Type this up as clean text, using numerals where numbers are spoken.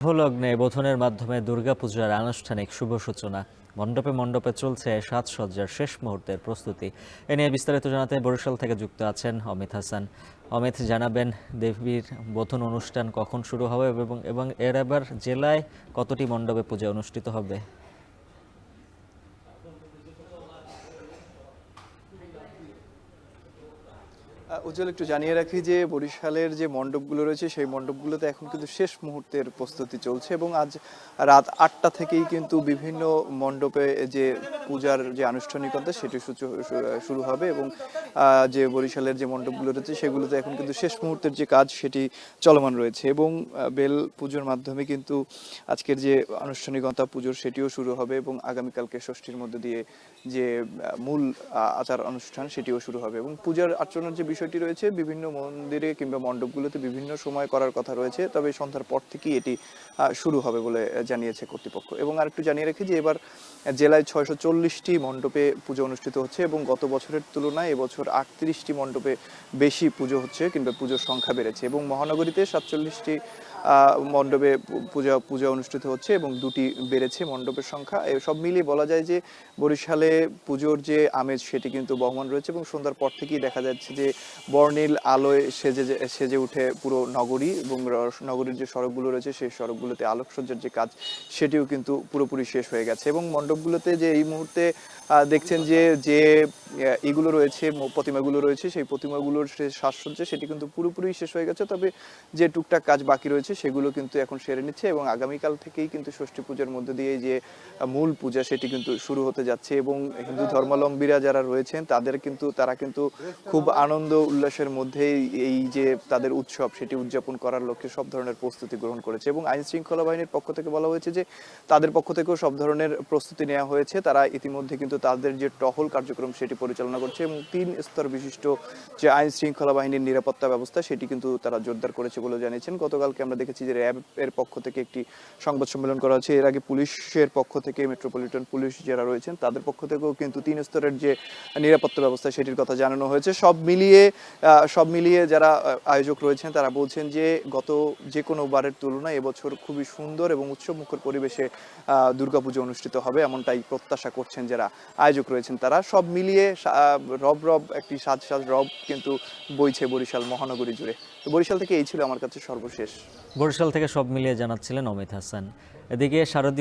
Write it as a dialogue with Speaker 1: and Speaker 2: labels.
Speaker 1: শুভলগ্নে বোধনের মাধ্যমে দুর্গাপূজার আনুষ্ঠানিক শুভ সূচনা। মণ্ডপে মণ্ডপে চলছে সাজসজ্জার শেষ মুহূর্তের প্রস্তুতি। এ নিয়ে বিস্তারিত জানাতে বরিশাল থেকে যুক্ত আছেন অমিত হাসান। অমিত, জানাবেন দেবীর বোধন অনুষ্ঠান কখন শুরু হবে এবং এবং এর এবার জেলায় কতটি মণ্ডপে পূজা অনুষ্ঠিত হবে?
Speaker 2: উজ্জ্বল, একটু জানিয়ে রাখি যে বরিশালের যে মণ্ডপগুলো রয়েছে সেই মণ্ডপগুলোতে এখন কিন্তু শেষ মুহূর্তের প্রস্তুতি চলছে এবং আজ রাত ৮টা থেকেই কিন্তু বিভিন্ন মণ্ডপে যে পূজার যে আনুষ্ঠানিকতা সেটি শুরু হবে এবং যে বরিশালের যে মণ্ডপগুলো রয়েছে সেগুলোতে এখন কিন্তু শেষ মুহূর্তের যে কাজ সেটি চলমান রয়েছে এবং বেল পুজোর মাধ্যমে কিন্তু আজকের যে আনুষ্ঠানিকতা পুজোর সেটিও শুরু হবে এবং আগামীকালকে ষষ্ঠীর মধ্যে দিয়ে যে মূল আচার অনুষ্ঠান সেটিও শুরু হবে এবং পূজার আচরণের যে বিষয়টি রয়েছে বিভিন্ন মন্দিরে কিংবা মণ্ডপগুলোতে বিভিন্ন সময় করার কথা রয়েছে, তবে সন্ধ্যার পর থেকেই এটি শুরু হবে বলে জানিয়েছে কর্তৃপক্ষ। এবং আরেকটু জানিয়ে রেখে যে এবার জেলায় 640টি মণ্ডপে পুজো অনুষ্ঠিত হচ্ছে এবং গত বছরের তুলনায় এবছর 38টি মণ্ডপে বেশি পুজো হচ্ছে কিংবা পুজোর সংখ্যা বেড়েছে এবং মহানগরীতে 47টি মণ্ডপে পূজা অনুষ্ঠিত হচ্ছে এবং 2টি বেড়েছে মণ্ডপের সংখ্যা। সব মিলিয়ে বলা যায় যে বরিশালে পুজোর যে আমেজ সেটি কিন্তু বহমান রয়েছে এবং সন্ধ্যার পর থেকেই দেখা যাচ্ছে যে বর্ণিল আলোয় সেজে উঠে পুরো নগরী এবং নগরীর যে সড়কগুলো রয়েছে সেই সড়কগুলোতে আলোকসজ্জার যে কাজ সেটিও কিন্তু পুরোপুরি শেষ হয়ে গেছে এবং মণ্ডপগুলোতে যে এই মুহূর্তে দেখছেন যে এগুলো রয়েছে, প্রতিমাগুলো রয়েছে, সেই প্রতিমাগুলোর সাজসজ্জা সেটি কিন্তু পুরোপুরি শেষ হয়ে গেছে, তবে যে টুকটাক কাজ বাকি রয়েছে সেগুলো কিন্তু এখন সেরে নিচ্ছে এবং আগামীকাল থেকেই কিন্তু ষষ্ঠী পূজার মধ্যে দিয়ে যে মূল পূজা সেটি কিন্তু শুরু হতে যাচ্ছে এবং হিন্দু ধর্মাবলম্বীরা যারা রয়েছেন তারা কিন্তু খুব আনন্দ উল্লাসের মধ্যেই এই যে তাদের উৎসব সেটি উদযাপন করার লক্ষ্যে সব ধরনের প্রস্তুতি গ্রহণ করেছে এবং আইন শৃঙ্খলা বাহিনীর পক্ষ থেকে বলা হয়েছে যে তাদের পক্ষ থেকেও সব ধরনের প্রস্তুতি নেওয়া হয়েছে। তারা ইতিমধ্যে কিন্তু তাদের যে টহল কার্যক্রম সেটি পরিচালনা করছে এবং 3 স্তর বিশিষ্ট যে আইন শৃঙ্খলা বাহিনীর নিরাপত্তা ব্যবস্থা সেটি কিন্তু তারা জোরদার করেছে বলে জানিয়েছেন। গতকালকে আমরা দেখেছি যে র্যাব এর পক্ষ থেকে একটি সংবাদ সম্মেলন করা হয়েছে। এর আগে পুলিশের পক্ষ থেকে মেট্রোপলিটন পুলিশ যারা রয়েছেন তাদের পক্ষ থেকেও কিন্তু 3 স্তরের যে নিরাপত্তা ব্যবস্থা সেটির কথা জানানো হয়েছে। সব মিলিয়ে যারা আয়োজক রয়েছেন তারা বলছেন যে গত যে কোনো বারের তুলনায় এবছর খুবই সুন্দর এবং উৎসবমুখর পরিবেশে দুর্গাপুজো অনুষ্ঠিত হবে এমনটাই প্রত্যাশা করছেন যারা আয়োজক রয়েছেন তারা। সব মিলিয়ে রব একটি সাজ রব কিন্তু বইছে বরিশাল মহানগরী জুড়ে। তো বরিশাল থেকে এই ছিল আমার কাছে সর্বশেষ।
Speaker 1: বরিশাল থেকে সব মিলিয়ে জানাচ্ছিলেন অমিত হাসান। এদিকে শারদীয়